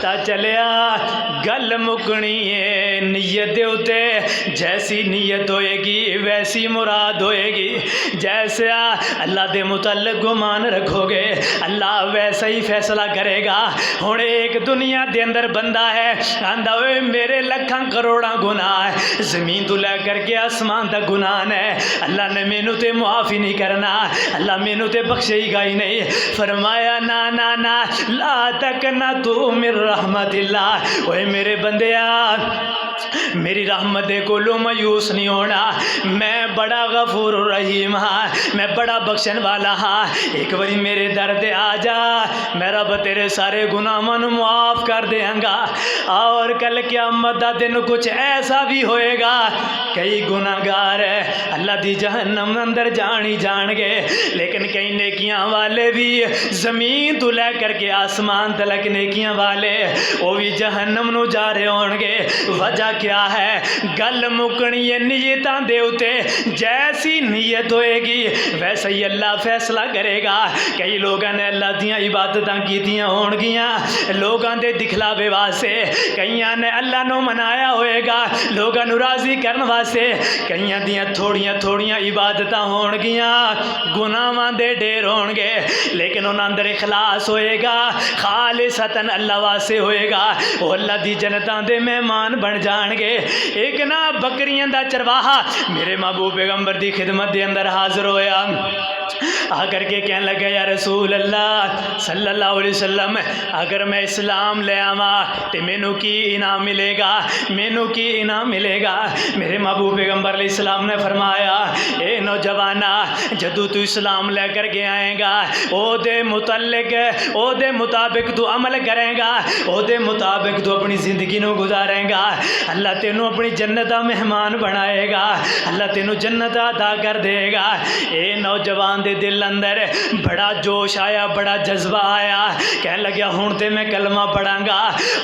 پتہ چلیا گل مکنی ہے نیت دے اتے، جیسی نیت ہوئے گی ویسی مراد ہوئے گی، جیسا اللہ دے متعلق گمان رکھو گے اللہ ویسا ہی فیصلہ کرے گا۔ ہن ایک دنیا دے اندر بندہ ہے آندا ہوئے میرے لکھاں کروڑاں گناہ ہے، زمین تو لے کر کے آسمان تک گناہ ہے، اللہ نے مینوں تے معاف ہی نہیں کرنا، اللہ مینوں تے بخشے ہی گا ہی نہیں۔ فرمایا نا نا نا لا تقنطوا من رحمت اللہ، اوے میرے بندیا میری رحمت دے کولوں مایوس نہیں ہونا، میں بڑا غفور الرحیم ہاں، میں بڑا بخشن والا ہاں، ایک باری میرے در تے آ جا، میں رب تیرے سارے گناہاں نوں معاف کر دیاں گا۔ اور کل قیامت دا دن کچھ ایسا بھی ہوئے گا کئی گناہگار اللہ دی جہنم اندر جان ہی جان گے، لیکن کئی نیکیاں والے بھی زمین تو لے کر کے آسمان تلک نیکیاں والے وہ بھی جہنم نو جا رہے ہون گے۔ وجہ کیا ہے؟ گل مکنی ہے نیتاں دے اتے، جیسی نیت ہوئے گی ویسا ہی اللہ فیصلہ کرے گا۔ کئی لوگاں نے اللہ دیاں عبادتاں کیتیاں ہون گیاں لوگاں دے دکھلاوے واسطے، کئیاں نے اللہ نو منایا ہوئے گا لوگاں نو راضی کرن واسطے، کئیاں دیاں تھوڑیاں تھوڑیاں عبادتاں ہون گیاں گناہاں دے ڈھیر ہون گے، لیکن انہاں اندر اخلاص ہوئے گا خالصتاً اللہ واسطے ہوئے گا، وہ اللہ دی جنتاں دے مہمان بن جان گے۔ ایک نا بکریاں دا چرواہا میرے محبوب پیغمبر دی خدمت دے اندر حاضر ہویا، آ کر کے کہنے لگا یا رسول اللہ صلی اللہ علیہ وسلم اگر میں اسلام لے آواں تے مینوں کی انعام ملے گا، مینوں کی انعام ملے گا؟ میرے محبوب پیغمبر علیہ السلام نے فرمایا اے نوجوانا جدو تو اسلام لے کر کے آئے گا او دے متعلق او دے مطابق تو عمل کرے گا، او دے مطابق تو اپنی زندگی نو گزارے گا، اللہ تینوں اپنی جنت دا مہمان بنائے گا، اللہ تینوں جنت عطا کر دے گا۔ اے نوجوان دے دل اندر بڑا جوش آیا، بڑا جذبہ آیا، کہنے لگا ہون تے میں کلمہ پڑھاں گا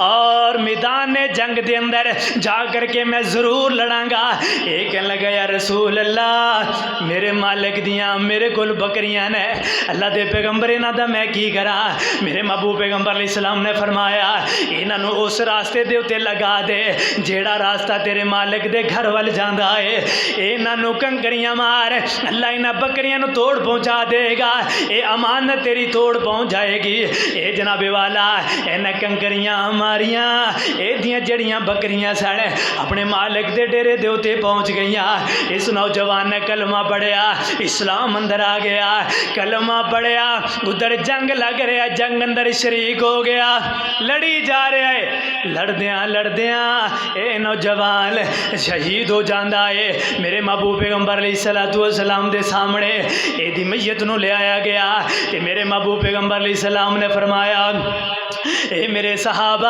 اور میدان جنگ دے اندر جا کر کے میں ضرور لڑاں گا۔ یہ کہنے لگا یا رسول اللہ میرے مالک دیاں میرے کول بکریاں نے، اللہ دے پیغمبر انہاں دا میں کی کراں؟ میرے محبوب پیغمبر علیہ السلام نے فرمایا انہاں نو اس راستے دے اتے لگا دے جیڑا راستہ تیرے مالک دے گھر وال جاندا ہے، انہاں نو کنکریاں مار، اللہ انہاں بکریاں نو توڑ پہنچا دے گا، اے امانت تیری توڑ پہنچ جائے گی۔ اے جناب والا انہاں کنکریاں ماریاں، اے دیاں جڑیاں بکریاں سن اپنے مالک دے ڈیرے دے اتے پہنچ گئیاں۔ اس نوجوان نے کلمہ پڑھیا، اسلام اندر آ گیا، کلمہ پڑھیا، ادھر جنگ لگ رہا، جنگ اندر شریک ہو گیا، لڑی جا رہا ہے، لڑدیاں اے نوجوان شہید ہو جاندا ہے۔ میرے محبوب پیغمبر علیہ السلام دے سامنے اے دی میت نو لے آیا گیا تے میرے محبوب پیغمبر علیہ السلام نے فرمایا اے میرے صحابہ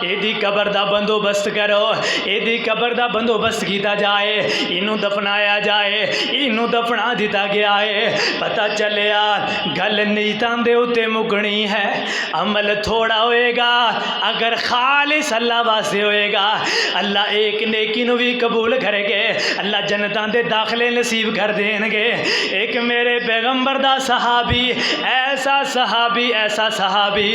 اے دی قبر دا بندوبست کرو، اے دی قبر دا بندوبست کیتا جائے، انہوں دفنایا جائے، انہوں دفنا دیتا گیا ہے۔ پتہ چلیا گل نیتاں دے اتے مکنی ہے، عمل تھوڑا ہوئے گا اگر خالص اللہ واسطے ہوئے گا اللہ ایک نیکی نو بھی قبول کرے گے، اللہ جنتاں دے داخلے نصیب کر دیں گے۔ ایک میرے پیغمبر دا صحابی ایسا صحابی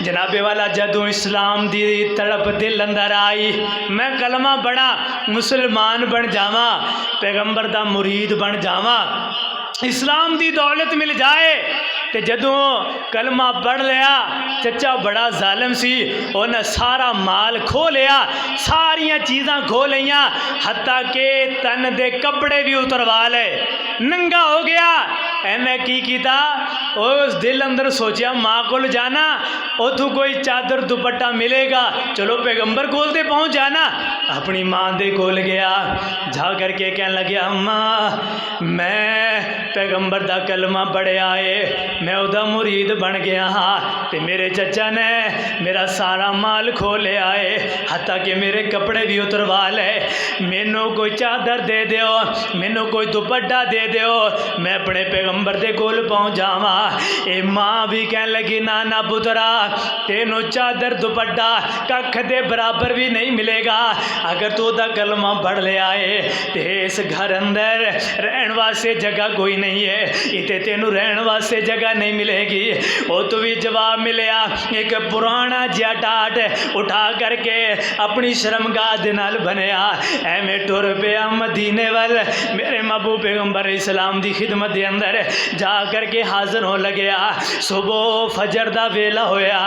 جناب والا جدوں اسلام دی تڑپ دل اندر آئی میں کلمہ پڑھا مسلمان بن جاواں، پیغمبر دا مرید بن جاواں، اسلام دی دولت مل جائے تے جدوں کلمہ پڑھ لیا چچا بڑا ظالم سی انہیں سارا مال کھو لیا، ساریاں چیزاں کھو لیاں، حتیٰ کہ تن دے کپڑے بھی اتروا لے، ننگا ہو گیا۔ اینے کی کیتا اس دل اندر سوچیا ماں کول جانا اتھوں کوئی چادر دوپٹہ ملے گا، چلو پیغمبر کول تے پہنچ جانا، اپنی ماں دے کول گیا، جا کر کے کہنے لگیا اماں میں پیغمبر دا کلمہ پڑھیا ہے، میں ادا مرید بن گیا ہاں تے میرے چچا نے میرا سارا مال کھو لیا ہے، حتیٰ کہ میرے کپڑے بھی اتروا لے، مینوں کوئی چادر دے دیو، مینوں کوئی دوپٹہ دے دیو، میں اپنے پیغمبر دے کول پہنچ جاواں۔ اے ماں بھی کہن لگی نانا پترا تینوں چادر دوپٹا ککھ دے برابر بھی نہیں ملے گا اگر تو دا کلمہ پڑھ لے آئے تے اس گھر اندر رہن واسطے جگہ کوئی نہیں ہے اتے تینوں رہن واسطے جگہ نہیں ملے گی۔ وہ تو بھی جواب ملیا ایک پرانا جیا ٹاٹ اٹھا کر کے اپنی شرمگاہ دے نال بنیا ایویں ٹر پیا مدینے وال میرے محبوب پیغمبر اسلام دی خدمت دے اندر جا کر کے حاضر ہو لگیا۔ صبح فجر دا ویلا ہویا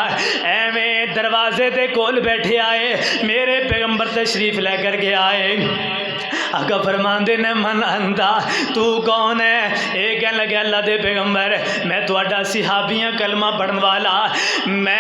ایویں دروازے تے کول بیٹھے آئے میرے پیغمبر تشریف لے کر کے آئے۔ آقا فرماندے نے من انتا تو کون ہے؟ اے کہنے لگے اللہ دے پیغمبر میں تواڈا صحابیاں کلمہ پڑھن والا میں